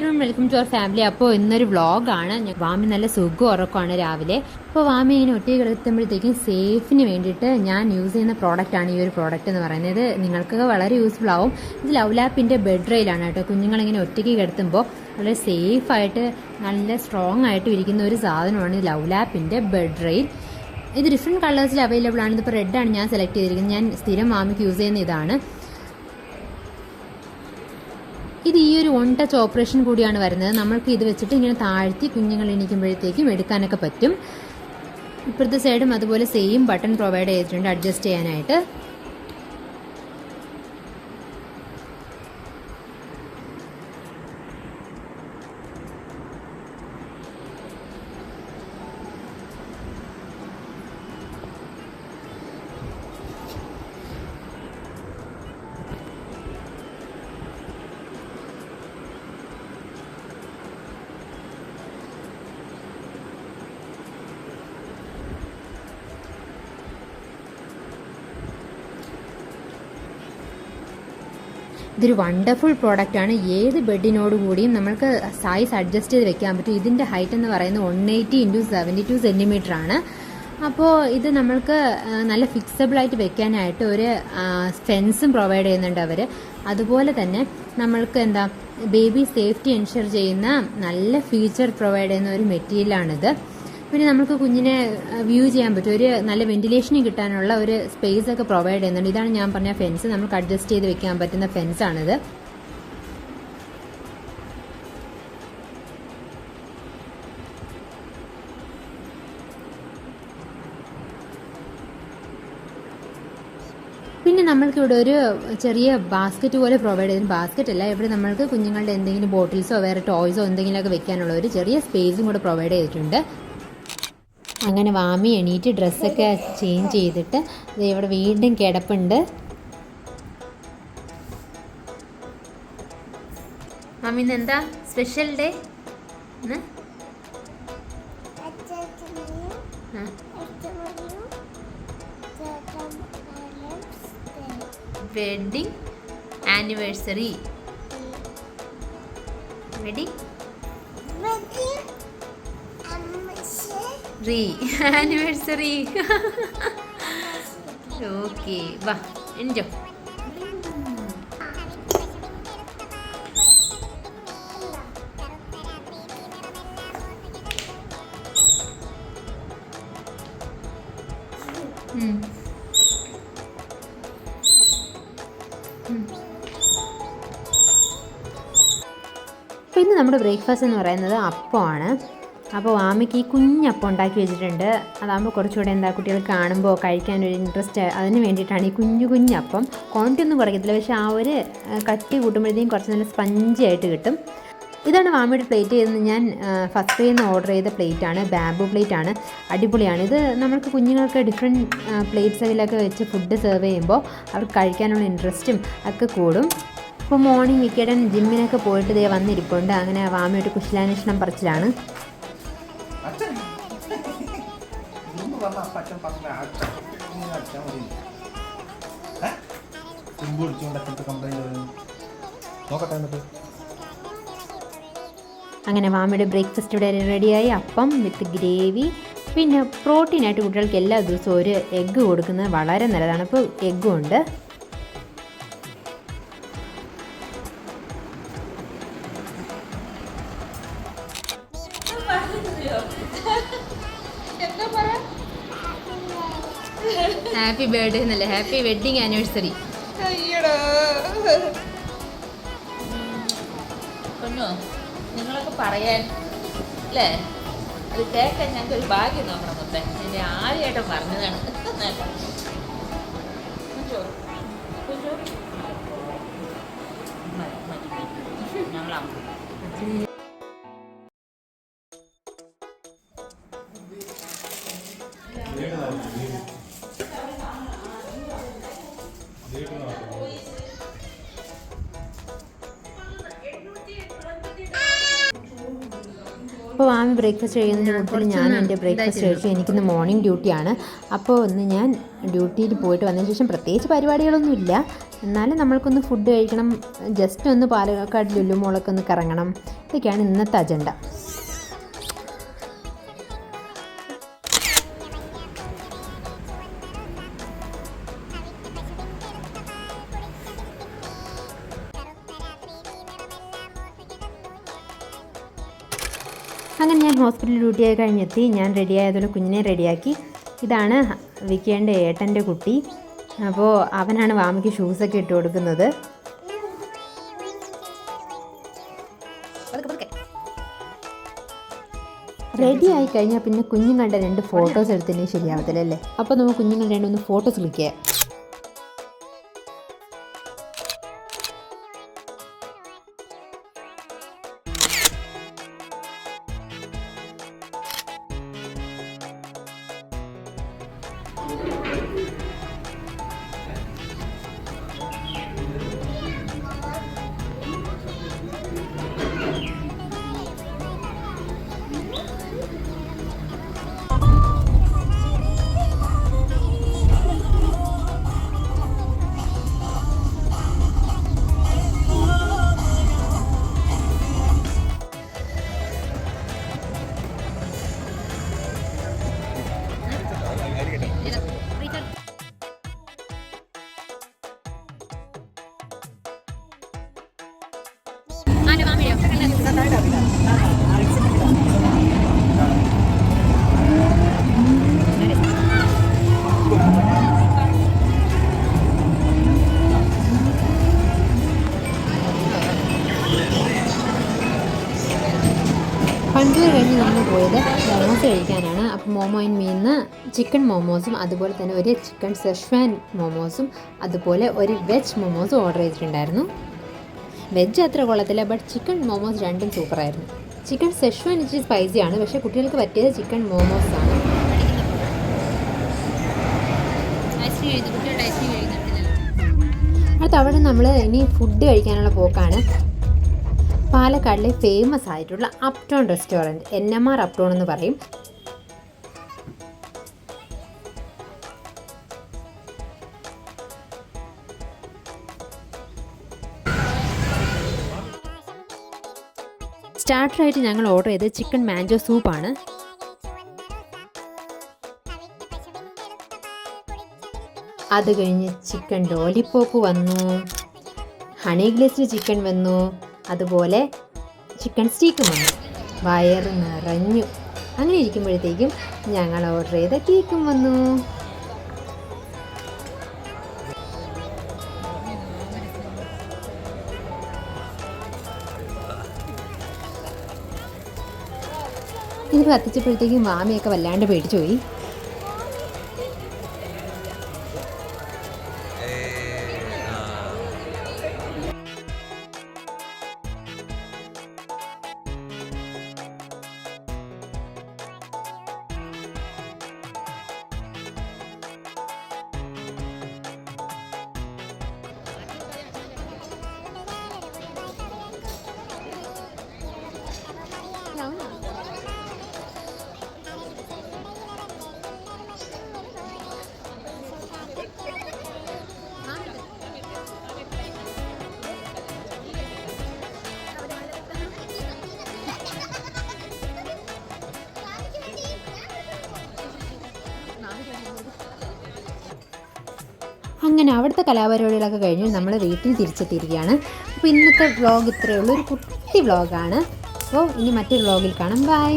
everyone, welcome to our family. അപ്പോൾ ഇന്നൊരു വ്ളോഗാണ്. വാമി നല്ല സുഖം ഉറക്കമാണ് രാവിലെ. അപ്പോൾ വാമി ഇങ്ങനെ ഒറ്റ കിടത്തുമ്പോഴത്തേക്കും സേഫിന് വേണ്ടിയിട്ട് ഞാൻ യൂസ് ചെയ്യുന്ന പ്രോഡക്റ്റാണ് ഈ ഒരു പ്രോഡക്റ്റ് എന്ന് പറയുന്നത്. നിങ്ങൾക്കൊക്കെ വളരെ യൂസ്ഫുൾ ആവും. ഇത് ലവ് ലാപ്പിൻ്റെ ബെഡ് റെയിലാണ് കേട്ടോ. കുഞ്ഞുങ്ങളിങ്ങനെ ഒറ്റയ്ക്ക് കിടത്തുമ്പോൾ വളരെ സേഫായിട്ട് നല്ല സ്ട്രോങ് ആയിട്ട് ഇരിക്കുന്ന ഒരു സാധനമാണ് ഈ ലവ് ലാപ്പിൻ്റെ ബെഡ് റെയിൽ. ഇത് ഡിഫറെൻറ്റ് കളേഴ്സിൽ അവൈലബിൾ ആണ്. ഇതിപ്പോൾ റെഡാണ് ഞാൻ സെലക്ട് ചെയ്തിരിക്കുന്നത്. ഞാൻ സ്ഥിരം വാമിക്ക് യൂസ് ചെയ്യുന്ന ഇതാണ്. ഇത് ഈ ഒരു വൺ ടച്ച് ഓപ്പറേഷൻ കൂടിയാണ് വരുന്നത്. നമ്മൾക്ക് ഇത് വെച്ചിട്ട് ഇങ്ങനെ താഴ്ത്തി കുഞ്ഞുങ്ങൾ എണീക്കുമ്പോഴത്തേക്കും എടുക്കാനൊക്കെ പറ്റും. ഇപ്പുറത്തെ സൈഡും അതുപോലെ സെയിം ബട്ടൺ പ്രൊവൈഡ് ചെയ്തിട്ടുണ്ട് അഡ്ജസ്റ്റ് ചെയ്യാനായിട്ട്. ഇതൊരു വണ്ടർഫുൾ പ്രോഡക്റ്റാണ്. ഏത് ബെഡിനോട് കൂടിയും നമ്മൾക്ക് സൈസ് അഡ്ജസ്റ്റ് ചെയ്ത് വെക്കാൻ പറ്റും. ഇതിൻ്റെ ഹൈറ്റ് എന്ന് പറയുന്നത് 180 × 72 ആണ്. അപ്പോൾ ഇത് നമ്മൾക്ക് നല്ല ഫിക്സബിളായിട്ട് വെക്കാനായിട്ട് ഒരു ഫെൻസും പ്രൊവൈഡ് ചെയ്യുന്നുണ്ട് അവർ. അതുപോലെ തന്നെ നമ്മൾക്ക് ബേബി സേഫ്റ്റി എൻഷുർ ചെയ്യുന്ന നല്ല ഫീച്ചർ പ്രൊവൈഡ് ചെയ്യുന്ന ഒരു മെറ്റീരിയലാണിത്. പിന്നെ നമുക്ക് കുഞ്ഞിനെ വ്യൂ ചെയ്യാൻ പറ്റും. ഒരു നല്ല വെന്റിലേഷനും കിട്ടാനുള്ള ഒരു സ്പേസ് ഒക്കെ പ്രൊവൈഡ് ചെയ്യുന്നുണ്ട്. ഇതാണ് ഞാൻ പറഞ്ഞ ഫെൻസ്. നമുക്ക് അഡ്ജസ്റ്റ് ചെയ്ത് വെക്കാൻ പറ്റുന്ന ഫെൻസാണിത്. പിന്നെ നമ്മൾക്കിവിടെ ഒരു ചെറിയ ബാസ്ക്കറ്റ് പോലെ പ്രൊവൈഡ് ചെയ്യുന്ന ബാസ്ക്കറ്റ് അല്ല, ഇവിടെ നമ്മൾക്ക് കുഞ്ഞുങ്ങളുടെ എന്തെങ്കിലും ബോട്ടിൽസോ വേറെ ടോയ്സോ എന്തെങ്കിലുമൊക്കെ വെക്കാനുള്ള ഒരു ചെറിയ സ്പേസും കൂടെ പ്രൊവൈഡ് ചെയ്തിട്ടുണ്ട്. അങ്ങനെ വാമി എണീറ്റ് ഡ്രസ്സൊക്കെ ചേഞ്ച് ചെയ്തിട്ട് ഇവിടെ വീണ്ടും കിടപ്പുണ്ട്. മാമി ഇന്ന് എന്താ special day? Wedding anniversary. Wedding anniversary. Okay, വാ എൻജോയ്. അപ്പോൾ ഇന്ന് നമ്മുടെ ബ്രേക്ക്ഫാസ്റ്റ് എന്ന് പറയുന്നത് അപ്പമാണ്. അപ്പോൾ വാമിക്ക് ഈ കുഞ്ഞപ്പം ഉണ്ടാക്കി വെച്ചിട്ടുണ്ട്. അതാകുമ്പോൾ കുറച്ചുകൂടെ കുട്ടികൾ കാണുമ്പോൾ കഴിക്കാനൊരു ഇൻട്രസ്റ്റ്, അതിന് വേണ്ടിയിട്ടാണ് ഈ കുഞ്ഞപ്പം. ക്വാണ്ടിറ്റി ഒന്നും കുറയ്ക്കത്തില്ല, പക്ഷേ ആ ഒരു കട്ടി കൂട്ടുമ്പോഴത്തേക്കും കുറച്ച് നല്ല സ്പഞ്ചി ആയിട്ട് കിട്ടും. ഇതാണ് വാമിയുടെ പ്ലേറ്റ് ചെയ്യുന്നത്. ഞാൻ ഫസ്റ്റ് ഡേയിൽ നിന്ന് ഓർഡർ ചെയ്ത പ്ലേറ്റാണ്, ബാംബു പ്ലേറ്റാണ്. അടിപൊളിയാണ്. ഇത് നമുക്ക് കുഞ്ഞുങ്ങൾക്ക് ഡിഫറെൻറ്റ് പ്ലേറ്റ്സിലൊക്കെ വെച്ച് ഫുഡ് സെർവ് ചെയ്യുമ്പോൾ അവർക്ക് കഴിക്കാനുള്ള ഇൻട്രസ്റ്റും ഒക്കെ കൂടും. ഇപ്പോൾ മോർണിംഗ് വിക്കഡൻ ജിമ്മിനൊക്കെ പോയിട്ട് ഇതേ വന്നിരിപ്പുണ്ട്. അങ്ങനെ വാമിയുടെ കുശലാന്വേഷണം പറച്ചിലാണ്. അങ്ങനെ വാമിയുടെ ബ്രേക്ക്ഫാസ്റ്റ് ഇവിടെ റെഡിയായി. അപ്പം വിത്ത് ഗ്രേവി. പിന്നെ പ്രോട്ടീനായിട്ട് കുട്ടികൾക്ക് എല്ലാ ദിവസവും ഒരു എഗ്ഗ് കൊടുക്കുന്നത് വളരെ നല്ലതാണ്. അപ്പോൾ എഗ്ഗും ഉണ്ട്. ഹാപ്പി ബർത്ത്ഡേ എന്നല്ലേ, ഹാപ്പി വെഡിങ് ആനിവേഴ്സറി. പൊന്നോ, നിങ്ങളൊക്കെ പറയാൻ അല്ലേ, അത് കേൾക്കാൻ ഞങ്ങൾക്ക് ഒരു ഭാഗ്യം നോക്കണം. മൊത്തം എൻ്റെ ആദ്യമായിട്ട് പറഞ്ഞതാണ്. ഞങ്ങളാ അപ്പോൾ ആമി ബ്രേക്ക്ഫാസ്റ്റ് കഴിയുന്നതിന് മുമ്പിൽ ഞാൻ എൻ്റെ ബ്രേക്ക്ഫാസ്റ്റ് കഴിച്ചു. എനിക്കിന്ന് മോർണിംഗ് ഡ്യൂട്ടിയാണ്. അപ്പോൾ ഒന്ന് ഞാൻ ഡ്യൂട്ടിയിൽ പോയിട്ട് വന്നതിന് ശേഷം പ്രത്യേകിച്ച് പരിപാടികളൊന്നുമില്ല. എന്നാലും നമ്മൾക്കൊന്ന് ഫുഡ് കഴിക്കണം, ജസ്റ്റ് ഒന്ന് പാലക്കാട് ലുലു മോളൊക്കെ ഒന്ന് കറങ്ങണം. ഇതൊക്കെയാണ് ഇന്നത്തെ അജണ്ട. അങ്ങനെ ഞാൻ ഹോസ്പിറ്റൽ ഡ്യൂട്ടിയായി കഴിഞ്ഞെത്തി. ഞാൻ റെഡിയായതുപോലെ കുഞ്ഞിനെ റെഡിയാക്കി. ഇതാണ് വിക്കേൻ്റെ ഏട്ടൻ്റെ കുട്ടി. അപ്പോൾ അവനാണ് വാമിക്ക് ഷൂസൊക്കെ ഇട്ട് കൊടുക്കുന്നത്. റെഡി ആയി കഴിഞ്ഞാൽ പിന്നെ കുഞ്ഞുങ്ങളുടെ 2 ഫോട്ടോസ് എടുത്തതിന് ശരിയാവത്തില്ല അല്ലേ? അപ്പോൾ നമുക്ക് കുഞ്ഞുങ്ങളുടെ 2 ഫോട്ടോസ് ക്ലിക്ക് ചെയ്യാം. പണ്ടൂർ കഴിഞ്ഞ് നമ്മൾ പോയത് മോമോസ് കഴിക്കാനാണ്. അപ്പോൾ മോമോ ആൻഡ് മീന്ന് ചിക്കൻ മോമോസും അതുപോലെ തന്നെ ഒരു ചിക്കൻ സെഷ്വാൻ മോമോസും അതുപോലെ ഒരു വെജ് മോമോസും ഓർഡർ ചെയ്തിട്ടുണ്ടായിരുന്നു. വെജ് അത്ര കൊള്ളത്തില്ല, ബട്ട് ചിക്കൻ മോമോസ് രണ്ടും സൂപ്പറായിരുന്നു. ചിക്കൻ സെഷ്വാൻ ഇച്ചിരി സ്പൈസിയാണ്, പക്ഷേ കുട്ടികൾക്ക് പറ്റിയത് ചിക്കൻ മോമോസ് ആണ്. അടുത്ത അവിടെ നമ്മൾ ഇനി ഫുഡ് കഴിക്കാനുള്ള പോക്കാണ്. പാലക്കാടിലെ ഫേമസ് ആയിട്ടുള്ള അപ്ടൗൺ റെസ്റ്റോറൻറ്റ്, NMR അപ്ടൗൺ എന്ന് പറയും. സ്റ്റാർട്ടറായിട്ട് ഞങ്ങൾ ഓർഡർ ചെയ്തത് ചിക്കൻ മാഞ്ചോ സൂപ്പാണ്. അത് കഴിഞ്ഞ് ചിക്കൻ ലോലിപോപ്പ് വന്നു, ഹണി ഗ്ലേസ്ഡ് ചിക്കൻ വന്നു, അതുപോലെ ചിക്കൻ സ്റ്റീക്കും വന്നു. വയറ് നിറഞ്ഞു. അങ്ങനെ ഇരിക്കുമ്പോഴത്തേക്കും ഞങ്ങൾ ഓർഡർ ചെയ്ത കേക്കും വന്നു. ഇത് കത്തിച്ചപ്പോഴത്തേക്കും വാമിയൊക്കെ വല്ലാണ്ട് പേടിച്ചു പോയി. അങ്ങനെ അവിടുത്തെ കലാപരിപാടികളൊക്കെ കഴിഞ്ഞ് നമ്മൾ വീട്ടിൽ തിരിച്ചെത്തിയിരിക്കുകയാണ്. അപ്പോൾ ഇന്നത്തെ വ്ളോഗ് ഇത്രയേ ഉള്ളൂ, ഒരു കുട്ടി വ്ളോഗാണ്. അപ്പോൾ ഇനി മറ്റൊരു വ്ളോഗിൽ കാണാം. ബൈ.